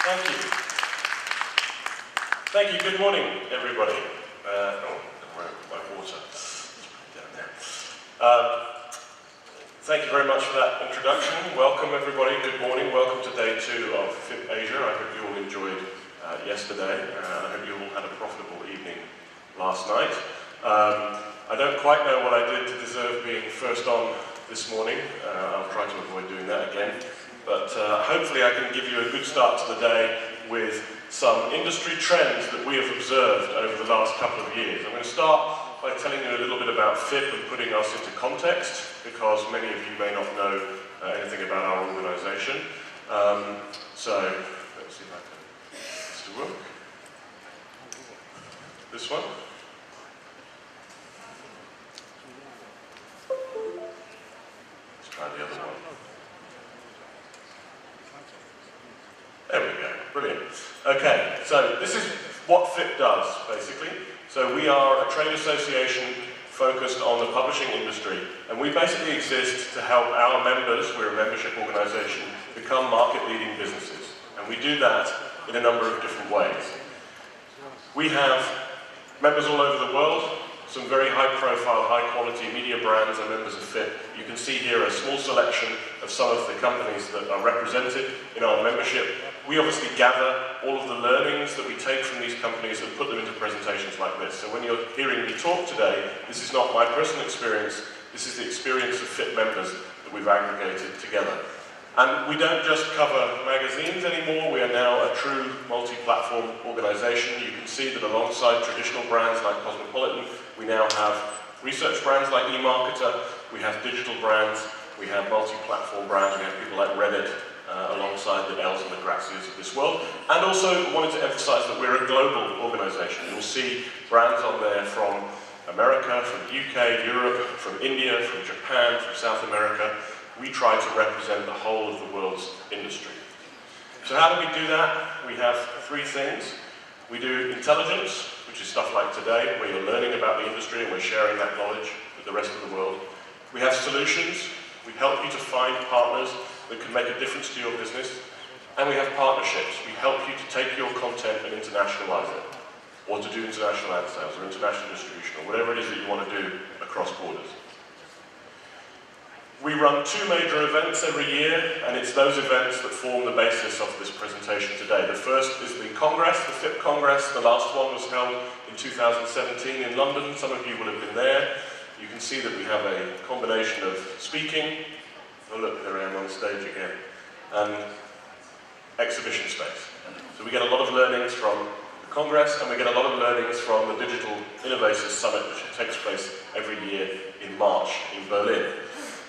Thank you. Thank you. Good morning, everybody. My water. Down there. Thank you very much for that introduction. Welcome, everybody. Good morning. Welcome to day 2 of FIPP Asia. I hope you all enjoyed yesterday. I hope you all had a profitable evening last night. I don't quite know what I did to deserve being first on this morning. I'll try to avoid doing that again. But hopefully I can give you a good start to the day with some industry trends that we have observed over the last couple of years. I'm going to start by telling you a little bit about FIPP and putting us into context, because many of you may not know anything about our organisation. So, let's see if I can get this to work. This one. Let's try the other one. There we go, brilliant. Okay, so this is what FIPP does, basically. So we are a trade association focused on the publishing industry, and we basically exist to help our members, we're a membership organisation, become market-leading businesses. And we do that in a number of different ways. We have members all over the world, some very high-profile, high-quality media brands are members of FIPP. You can see here a small selection of some of the companies that are represented in our membership. We obviously gather all of the learnings that we take from these companies and put them into presentations like this. So when you're hearing me talk today, this is not my personal experience, this is the experience of FIPP members that we've aggregated together. And we don't just cover magazines anymore, we are now a true multi-platform organisation. You can see that alongside traditional brands like Cosmopolitan, we now have research brands like eMarketer, we have digital brands, we have multi-platform brands, we have people like Reddit, alongside the L's and the Grazias of this world. And also wanted to emphasize that we're a global organization. You'll see brands on there from America, from the UK, Europe, from India, from Japan, from South America. We try to represent the whole of the world's industry. So how do we do that? We have 3 things. We do intelligence, which is stuff like today, where you're learning about the industry and we're sharing that knowledge with the rest of the world. We have solutions. We help you to find partners that can make a difference to your business. And we have partnerships. We help you to take your content and internationalize it, or to do international ad sales, or international distribution, or whatever it is that you want to do across borders. We run 2 major events every year, and it's those events that form the basis of this presentation today. The first is the Congress, the FIPP Congress. The last one was held in 2017 in London. Some of you will have been there. You can see that we have a combination of speaking, oh look, there I am on stage again, and exhibition space. So we get a lot of learnings from the Congress, and we get a lot of learnings from the Digital Innovators Summit, which takes place every year in March in Berlin.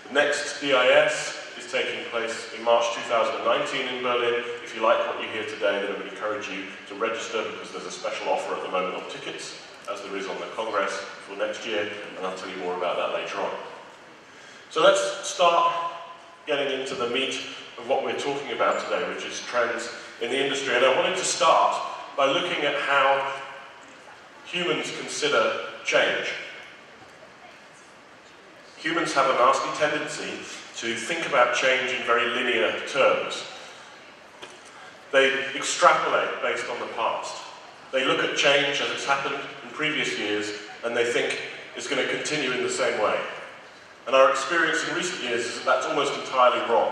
The next DIS is taking place in March 2019 in Berlin. If you like what you hear today, then I would encourage you to register, because there's a special offer at the moment on tickets, as there is on the Congress for next year, and I'll tell you more about that later on. So let's start getting into the meat of what we're talking about today, which is trends in the industry. And I wanted to start by looking at how humans consider change. Humans have a nasty tendency to think about change in very linear terms. They extrapolate based on the past. They look at change as it's happened in previous years, and they think it's going to continue in the same way. And our experience in recent years is that that's almost entirely wrong.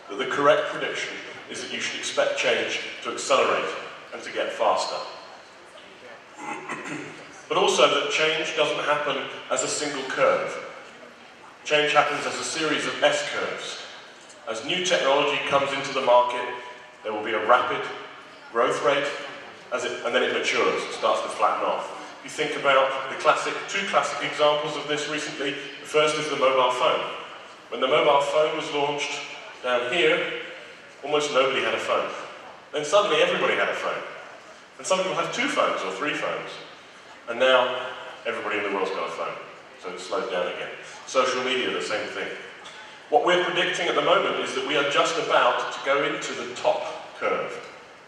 That the correct prediction is that you should expect change to accelerate and to get faster. But also that change doesn't happen as a single curve. Change happens as a series of S-curves. As new technology comes into the market, there will be a rapid growth rate, and then it matures, it starts to flatten off. If you think about the 2 classic examples of this recently, the first is the mobile phone. When the mobile phone was launched down here, almost nobody had a phone. Then suddenly everybody had a phone. And some people have 2 phones or 3 phones. And now everybody in the world's got a phone. So it's slowed down again. Social media, the same thing. What we're predicting at the moment is that we are just about to go into the top curve.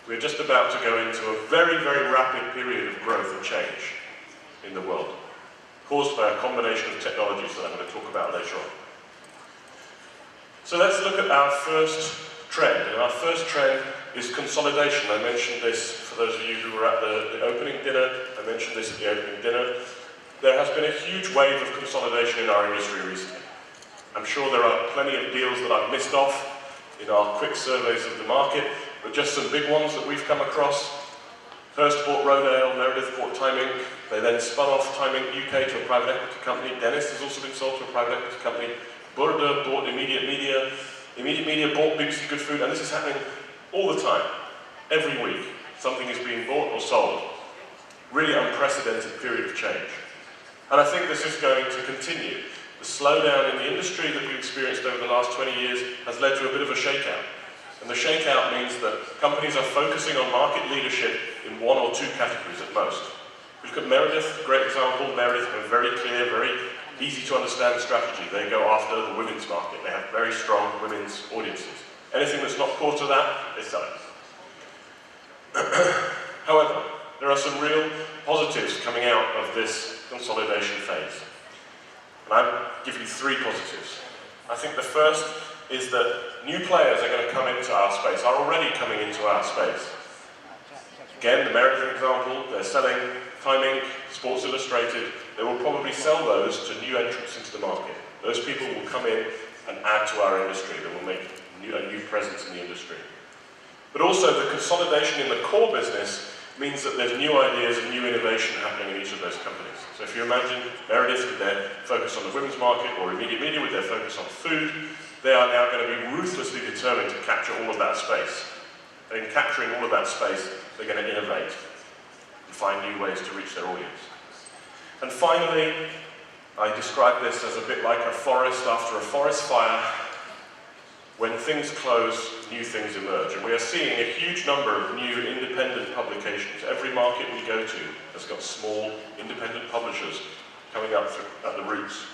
We're just about to go into a very, very rapid period of growth and change in the world, caused by a combination of technologies that I'm going to talk about later on. So let's look at our first trend. And our first trend is consolidation. I mentioned this for those of you who were at the opening dinner. I mentioned this at the opening dinner. There has been a huge wave of consolidation in our industry recently. I'm sure there are plenty of deals that I've missed off in our quick surveys of the market, but just some big ones that we've come across. Hearst bought Rodale, Meredith bought Time Inc. They then spun off Time Inc. UK to a private equity company. Dennis has also been sold to a private equity company. Burda bought Immediate Media. Immediate Media bought BBC Good Food, and this is happening all the time. Every week, something is being bought or sold. Really unprecedented period of change. And I think this is going to continue. The slowdown in the industry that we've experienced over the last 20 years has led to a bit of a shakeout. And the shakeout means that companies are focusing on market leadership in one or two categories at most. We've got Meredith, a great example. Meredith have a very clear, very easy to understand strategy. They go after the women's market. They have very strong women's audiences. Anything that's not core to that, they sell it. However, there are some real positives coming out of this consolidation phase. And I'll give you three positives. I think the first is that new players are going to come into our space, are already coming into our space. Again, the Meredith example, they're selling Time Inc., Sports Illustrated. They will probably sell those to new entrants into the market. Those people will come in and add to our industry. They will make a new presence in the industry. But also, the consolidation in the core business means that there's new ideas and new innovation happening in each of those companies. So if you imagine Meredith with their focus on the women's market, or Immediate Media with their focus on food, they are now going to be ruthlessly determined to capture all of that space. And in capturing all of that space, they're going to innovate and find new ways to reach their audience. And finally, I describe this as a bit like a forest after a forest fire. When things close, new things emerge. And we are seeing a huge number of new independent publications. Every market we go to has got small independent publishers coming up at the roots.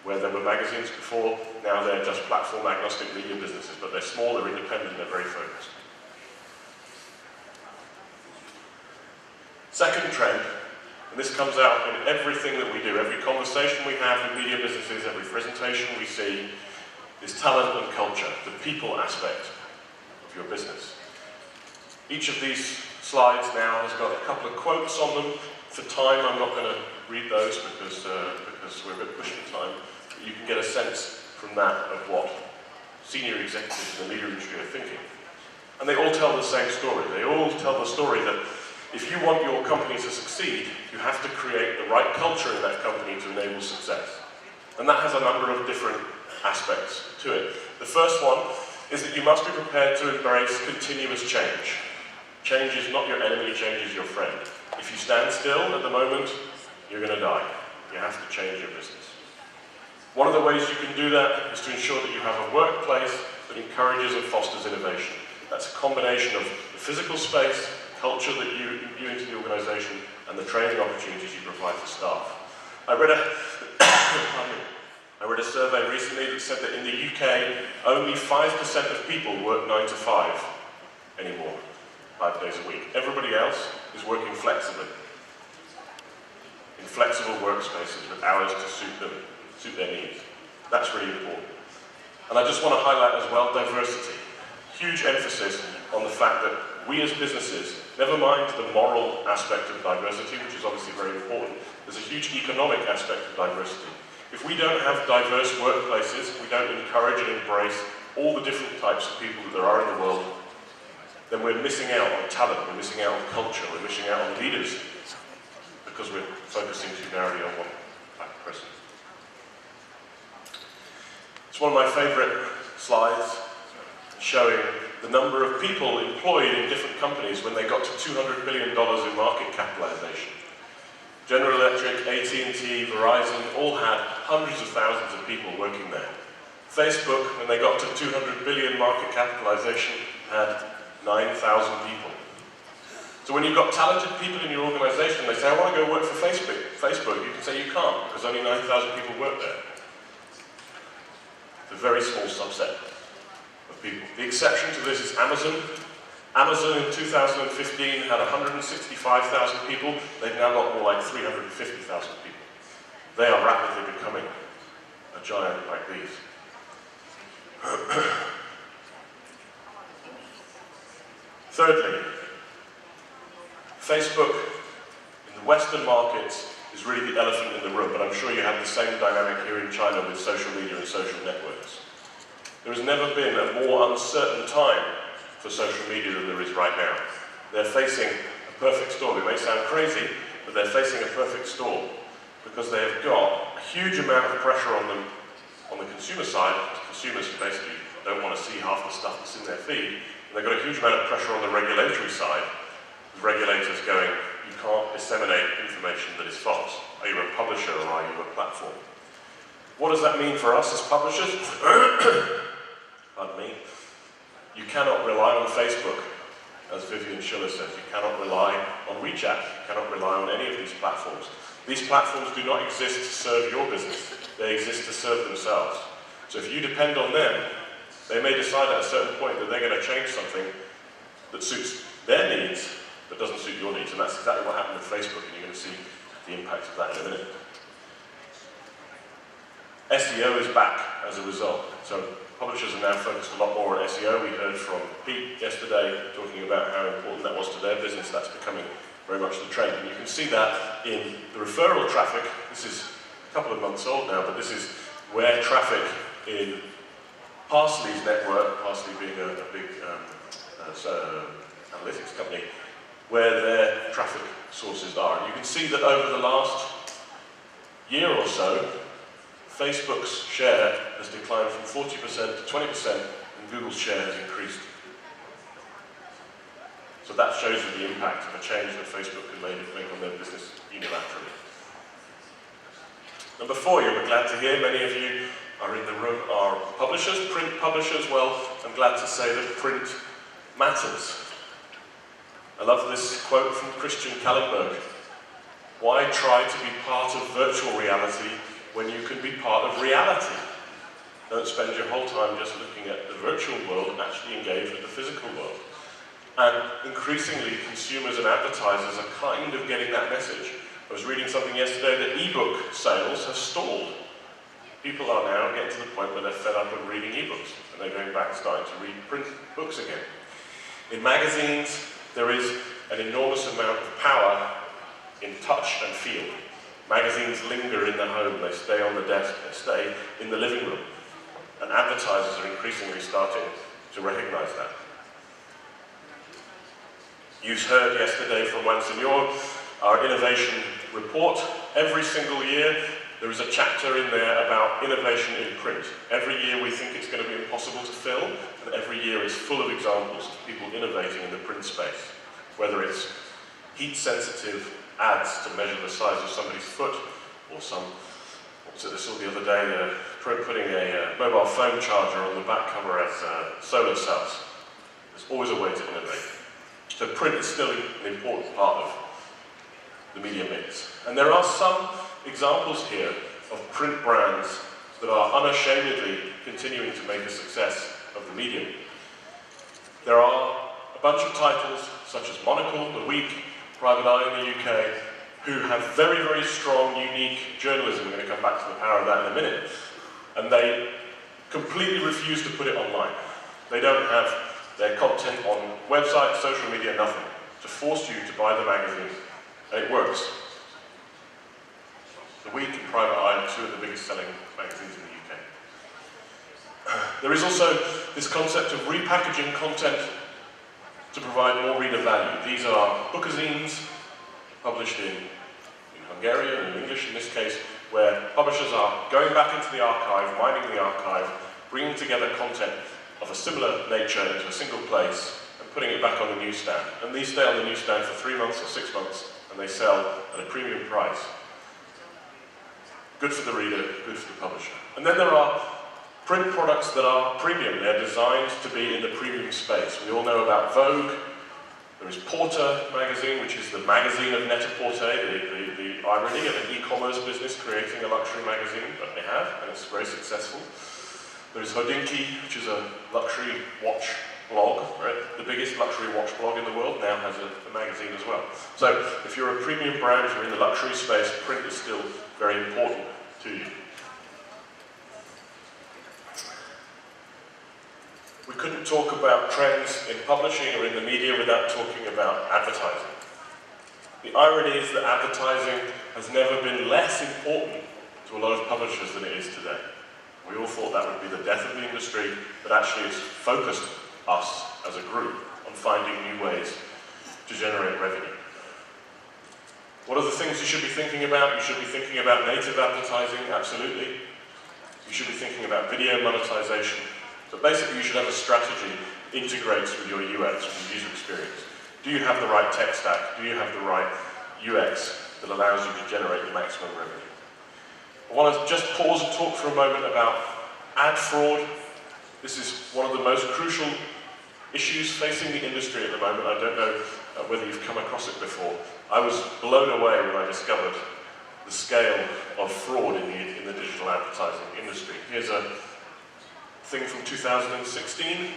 Where there were magazines before, now they're just platform agnostic media businesses, but they're small, they're independent, they're very focused. Second trend, and this comes out in everything that we do, every conversation we have with media businesses, every presentation we see, is talent and culture, the people aspect of your business. Each of these slides now has got a couple of quotes on them. For time, I'm not going to read those because we're a bit pushed for time. But you can get a sense from that of what senior executives in the media industry are thinking. And they all tell the same story. They all tell the story that if you want your company to succeed, you have to create the right culture in that company to enable success. And that has a number of different aspects to it. The first one is that you must be prepared to embrace continuous change. Change is not your enemy, change is your friend. If you stand still at the moment, you're going to die. You have to change your business. One of the ways you can do that is to ensure that you have a workplace that encourages and fosters innovation. That's a combination of the physical space, culture that you imbue into the organization, and the training opportunities you provide for staff. I read a survey recently that said that in the UK, only 5% of people work 9 to 5 anymore, 5 days a week. Everybody else is working flexibly, in flexible workspaces with hours to suit their needs. That's really important. And I just want to highlight as well diversity. Huge emphasis on the fact that we as businesses, never mind the moral aspect of diversity, which is obviously very important, there's a huge economic aspect of diversity. If we don't have diverse workplaces, we don't encourage and embrace all the different types of people that there are in the world, then we're missing out on talent, we're missing out on culture, we're missing out on leaders, because we're focusing too narrowly on one type of person. It's one of my favorite slides showing the number of people employed in different companies when they got to $200 billion in market capitalization. General Electric, AT&T, Verizon all had hundreds of thousands of people working there. Facebook, when they got to 200 billion market capitalization, had 9,000 people. So when you've got talented people in your organization, they say, I want to go work for Facebook, you can say you can't, because only 9,000 people work there. It's a very small subset of people. The exception to this is Amazon. Amazon in 2015 had 165,000 people. They've now got more like 350,000 people. They are rapidly becoming a giant like these. Thirdly, Facebook in the Western markets is really the elephant in the room, but I'm sure you have the same dynamic here in China with social media and social networks. There has never been a more uncertain time for social media than there is right now. They're facing a perfect storm. It may sound crazy, but they're facing a perfect storm because they have got a huge amount of pressure on them on the consumer side. Consumers who basically don't want to see half the stuff that's in their feed. And they've got a huge amount of pressure on the regulatory side, with regulators going, you can't disseminate information that is false. Are you a publisher or are you a platform? What does that mean for us as publishers? Pardon me. You cannot rely on Facebook, as Vivian Schiller says. You cannot rely on WeChat. You cannot rely on any of these platforms. These platforms do not exist to serve your business. They exist to serve themselves. So if you depend on them, they may decide at a certain point that they're going to change something that suits their needs, but doesn't suit your needs. And that's exactly what happened with Facebook, and you're going to see the impact of that in a minute. SEO is back as a result. So publishers are now focused a lot more on SEO. We heard from Pete yesterday talking about how important that was to their business. That's becoming very much the trend. And you can see that in the referral traffic. This is a couple of months old now, but this is where traffic in Parsley's network, Parsley being a big analytics company, where their traffic sources are. And you can see that over the last year or so, Facebook's share has declined from 40% to 20%, and Google's share has increased. So that shows you the impact of a change that Facebook can make on their business unilaterally. Number 4, you'll be glad to hear, many of you are in the room are publishers, print publishers. Well, I'm glad to say that print matters. I love this quote from Christian Kallenberg. Why try to be part of virtual reality when you can be part of reality? Don't spend your whole time just looking at the virtual world and actually engage with the physical world. And increasingly, consumers and advertisers are kind of getting that message. I was reading something yesterday that ebook sales have stalled. People are now getting to the point where they're fed up of reading ebooks, and they're going back and starting to read print books again. In magazines, there is an enormous amount of power in touch and feel. Magazines linger in the home, they stay on the desk, they stay in the living room. And advertisers are increasingly starting to recognize that. You heard yesterday from Monsignor, our innovation report. Every single year, there is a chapter in there about innovation in print. Every year we think it's going to be impossible to fill, and every year is full of examples of people innovating in the print space. Whether it's heat-sensitive ads to measure the size of somebody's foot, or some, what was it I saw the other day, putting a mobile phone charger on the back cover as solar cells. There's always a way to innovate. So print is still an important part of the media mix. And there are some examples here of print brands that are unashamedly continuing to make a success of the medium. There are a bunch of titles, such as Monocle, The Week, Private Eye in the UK, who have very, very strong, unique journalism. We're going to come back to the power of that in a minute. And they completely refuse to put it online. They don't have their content on websites, social media, nothing, to force you to buy the magazine. And it works. The Week and Private Eye are 2 of the biggest selling magazines in the UK. There is also this concept of repackaging content to provide more reader value. These are bookazines published in Hungarian and in English in this case, where publishers are going back into the archive, mining the archive, bringing together content of a similar nature into a single place and putting it back on the newsstand. And these stay on the newsstand for 3 months or 6 months, and they sell at a premium price. Good for the reader, good for the publisher. And then there are print products that are premium. They're designed to be in the premium space. We all know about Vogue. There is Porter magazine, which is the magazine of Net-a-Porter, the irony of an e-commerce business creating a luxury magazine, but they have, and it's very successful. There is Hodinkee, which is a luxury watch blog, right? The biggest luxury watch blog in the world now has a magazine as well. So if you're a premium brand, if you're in the luxury space, print is still very important to you. We couldn't talk about trends in publishing or in the media without talking about advertising. The irony is that advertising has never been less important to a lot of publishers than it is today. We all thought that would be the death of the industry, but actually it's focused us as a group on finding new ways to generate revenue. What are the things you should be thinking about? You should be thinking about native advertising, absolutely. You should be thinking about video monetization. But basically you should have a strategy that integrates with your UX, with your user experience. Do you have the right tech stack? Do you have the right UX that allows you to generate the maximum revenue? I want to just pause and talk for a moment about ad fraud. This is one of the most crucial issues facing the industry at the moment. I don't know whether you've come across it before. I was blown away when I discovered the scale of fraud in the digital advertising industry. Here's a thing from 2016.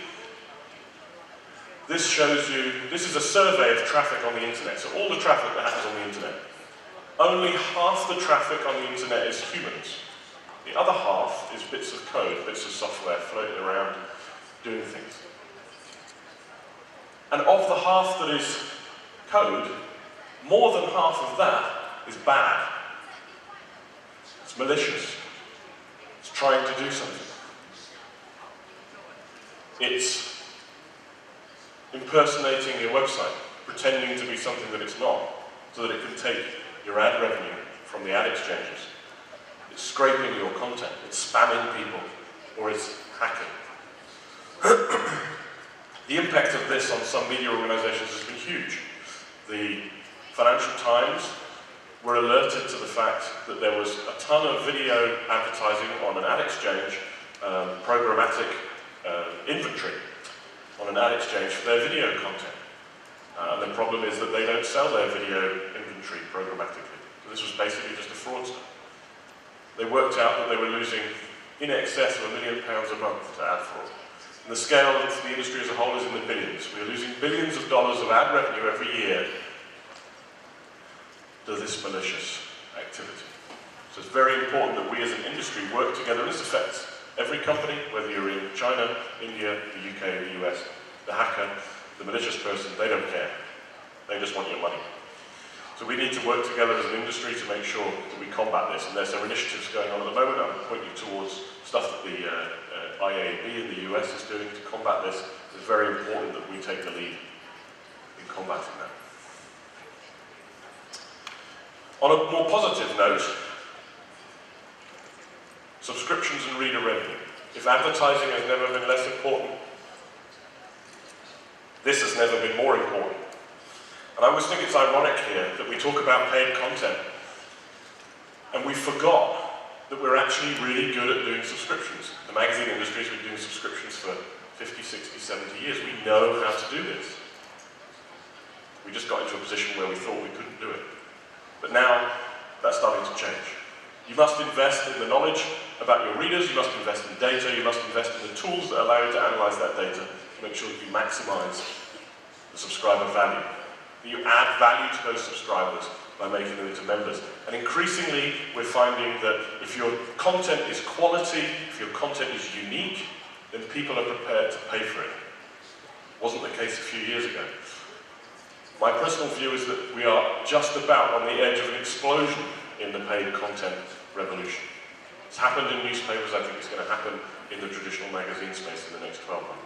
This shows you, this is a survey of traffic on the internet, so all the traffic that happens on the internet. Only half the traffic on the internet is humans. The other half is bits of code, bits of software floating around doing things. And of the half that is code, more than half of that is bad. It's malicious. It's trying to do something. It's impersonating your website, pretending to be something that it's not, so that it can take your ad revenue from the ad exchanges. It's scraping your content, it's spamming people, or it's hacking. The impact of this on some media organizations has been huge. The Financial Times were alerted to the fact that there was a ton of video advertising on an ad exchange, programmatic inventory on an ad exchange for their video content. And the problem is that they don't sell their video inventory programmatically. So this was basically just a fraudster. They worked out that they were losing in excess of £1 million a month to ad fraud. And the scale of the industry as a whole is in the billions. We are losing billions of dollars of ad revenue every year to this malicious activity. So it's very important that we as an industry work together. This affects every company, whether you're in China, India, the UK, or the US. The hacker, the malicious person, they don't care. They just want your money. So we need to work together as an industry to make sure that we combat this. And there's some initiatives going on at the moment. I'm pointing towards stuff that the IAB in the US is doing to combat this. It's very important that we take the lead in combating that. On a more positive note, subscriptions and reader revenue. If advertising has never been less important, this has never been more important. And I always think it's ironic here that we talk about paid content and we forgot that we're actually really good at doing subscriptions. The magazine industry has been doing subscriptions for 50, 60, 70 years. We know how to do this. We just got into a position where we thought we couldn't do it. But now, that's starting to change. You must invest in the knowledge about your readers, you must invest in data, you must invest in the tools that allow you to analyze that data to make sure that you maximize the subscriber value. That you add value to those subscribers by making them into members. And increasingly, we're finding that if your content is quality, if your content is unique, then people are prepared to pay for it. It wasn't the case a few years ago. My personal view is that we are just about on the edge of an explosion in the paid content revolution. It's happened in newspapers, I think it's going to happen in the traditional magazine space in the next 12 months.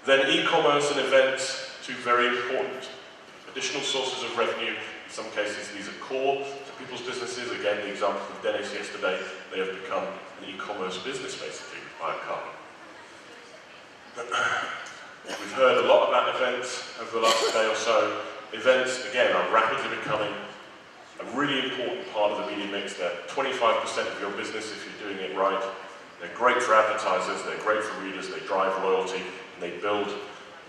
Then e-commerce and events, two very important additional sources of revenue. In some cases these are core to people's businesses. Again, the example of Dennis yesterday, they have become an e-commerce business basically by a car. We've heard a lot about events over the last day or so. Events, again, are rapidly becoming a really important part of the media mix. They're 25% of your business if you're doing it right. They're great for advertisers, they're great for readers, they drive loyalty, and they build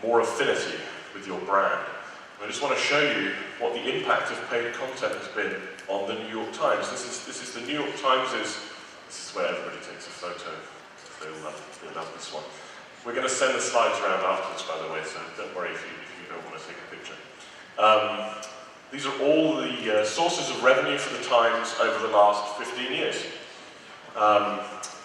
more affinity with your brand. And I just want to show you what the impact of paid content has been on the New York Times. This is the New York Times. This is where everybody takes a photo. They'll love this one. We're going to send the slides around afterwards, by the way, so don't worry if you don't want to take a picture. These are all the sources of revenue for the Times over the last 15 years.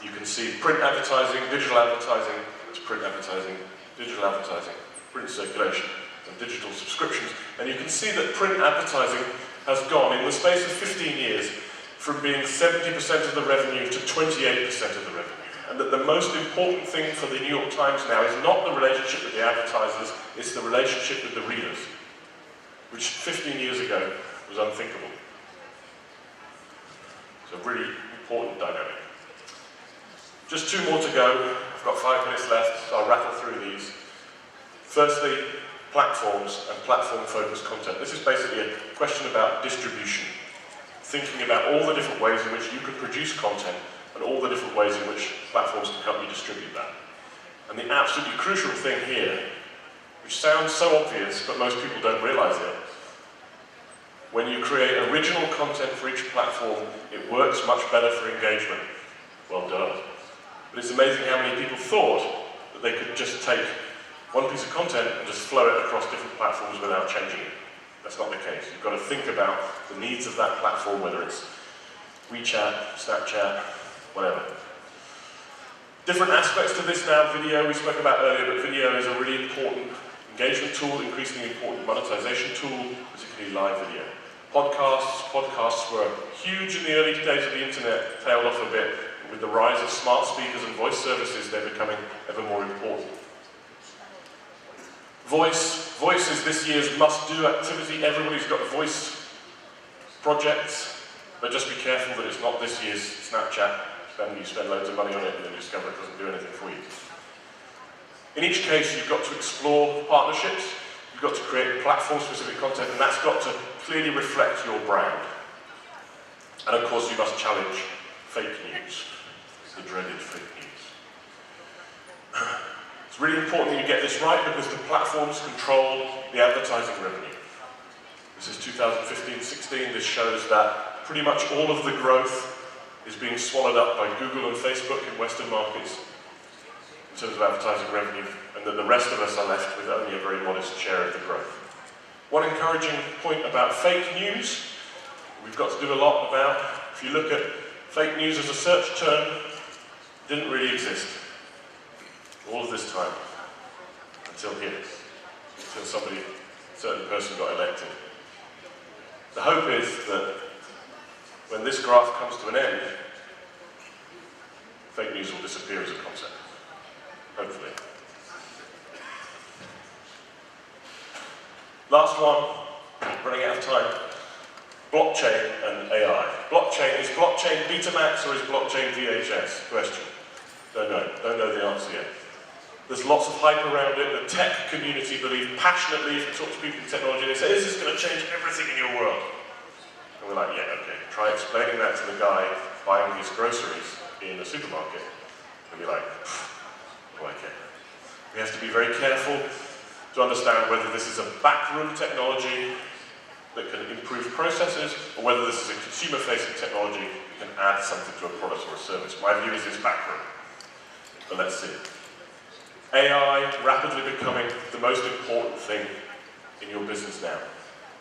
You can see print advertising, digital advertising, to print advertising, digital advertising, print circulation, and digital subscriptions. And you can see that print advertising has gone, in the space of 15 years, from being 70% of the revenue to 28% of the revenue. And that the most important thing for the New York Times now is not the relationship with the advertisers, it's the relationship with the readers, which 15 years ago was unthinkable. It's a really important dynamic. Just 2 more to go. I've got 5 minutes left, so I'll rattle through these. Firstly, platforms and platform-focused content. This is basically a question about distribution. Thinking about all the different ways in which you can produce content and all the different ways in which platforms can help you distribute that. And the absolutely crucial thing here, which sounds so obvious, but most people don't realize it, when you create original content for each platform, it works much better for engagement. Well done. But it's amazing how many people thought that they could just take one piece of content and just flow it across different platforms without changing it. That's not the case. You've got to think about the needs of that platform, whether it's WeChat, Snapchat, whatever. Different aspects to this now. Video, we spoke about earlier, but video is a really important engagement tool, increasingly important monetization tool, particularly live video. Podcasts were huge in the early days of the internet, tailed off a bit. With the rise of smart speakers and voice services, they're becoming ever more important. Voice is this year's must-do activity. Everybody's got voice projects, but just be careful that it's not this year's Snapchat. You spend loads of money on it and then you discover it doesn't do anything for you. In each case, you've got to explore partnerships, you've got to create platform-specific content, and that's got to clearly reflect your brand. And of course, you must challenge fake news, the dreaded fake news. It's really important that you get this right because the platforms control the advertising revenue. This is 2015-16. This shows that pretty much all of the growth is being swallowed up by Google and Facebook in Western markets in terms of advertising revenue, and that the rest of us are left with only a very modest share of the growth. One encouraging point about fake news, we've got to do a lot about. If you look at fake news as a search term, it didn't really exist all of this time until here, until a certain person got elected. The hope is that when this graph comes to an end, fake news will disappear as a concept, hopefully. Last one, running out of time, blockchain and AI. Is blockchain Betamax or is blockchain VHS? Question. Don't know the answer yet. There's lots of hype around it. The tech community believe passionately, if you talk to people in technology, they say, is this going to change everything in your world? And we're like, yeah, okay. Try explaining that to the guy buying his groceries in a supermarket. And be like, oh, okay. We have to be very careful to understand whether this is a backroom technology that can improve processes, or whether this is a consumer-facing technology that can add something to a product or a service. My view is it's backroom. But let's see. AI rapidly becoming the most important thing in your business now.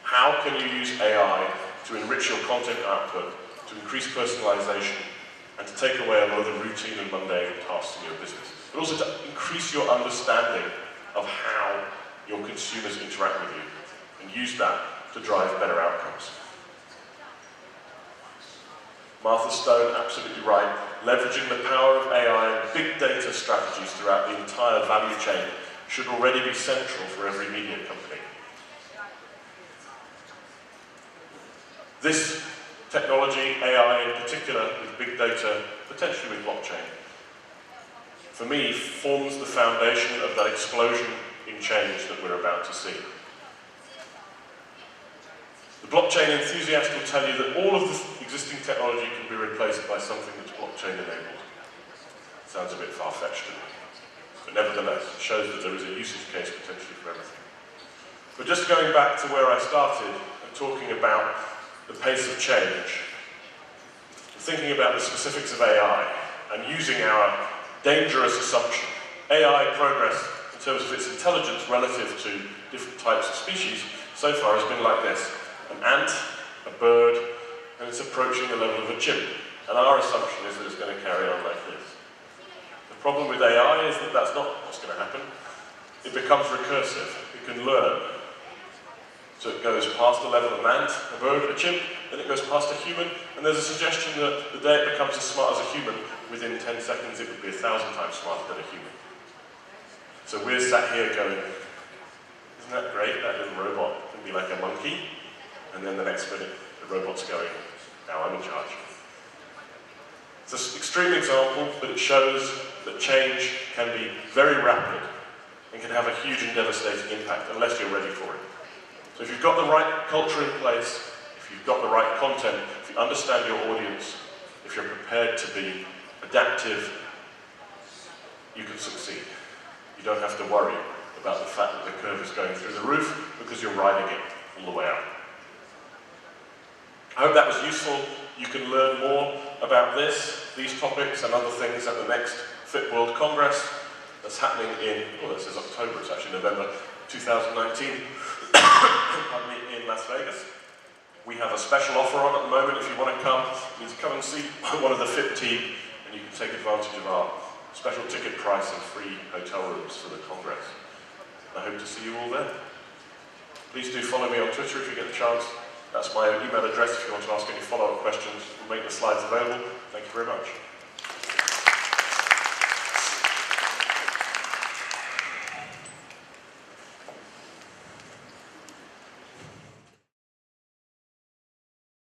How can you use AI to enrich your content output, to increase personalization, and to take away a lot of the routine and mundane tasks in your business, but also to increase your understanding of how your consumers interact with you, and use that to drive better outcomes. Martha Stone, absolutely right. Leveraging the power of AI and big data strategies throughout the entire value chain should already be central for every media company. This technology, AI in particular, with big data, potentially with blockchain, for me, forms the foundation of that explosion in change that we're about to see. The blockchain enthusiast will tell you that all of the existing technology can be replaced by something that's blockchain enabled. Sounds a bit far-fetched to me, but nevertheless, it shows that there is a usage case potentially for everything. But just going back to where I started and talking about the pace of change, thinking about the specifics of AI and using our dangerous assumption. AI progress in terms of its intelligence relative to different types of species so far has been like this. An ant, a bird, and it's approaching the level of a chimp. And our assumption is that it's going to carry on like this. The problem with AI is that that's not what's going to happen. It becomes recursive. It can learn. So it goes past the level of man, a bird, a chimp, then it goes past a human, and there's a suggestion that the day it becomes as smart as a human, within 10 seconds it would be 1,000 times smarter than a human. So we're sat here going, isn't that great, that little robot can be like a monkey, and then the next minute the robot's going, now I'm in charge. It's an extreme example, but it shows that change can be very rapid and can have a huge and devastating impact unless you're ready for it. So if you've got the right culture in place, if you've got the right content, if you understand your audience, if you're prepared to be adaptive, you can succeed. You don't have to worry about the fact that the curve is going through the roof because you're riding it all the way up. I hope that was useful. You can learn more about these topics and other things at the next FIPP World Congress that's happening in, well, it says October, it's actually November 2019, pardon me, in Las Vegas. We have a special offer on at the moment. If you want to come, you need to come and see one of the FIPP team, and you can take advantage of our special ticket price and free hotel rooms for the Congress. I hope to see you all there. Please do follow me on Twitter if you get the chance. That's my email address if you want to ask any follow-up questions. We'll make the slides available. Thank you very much.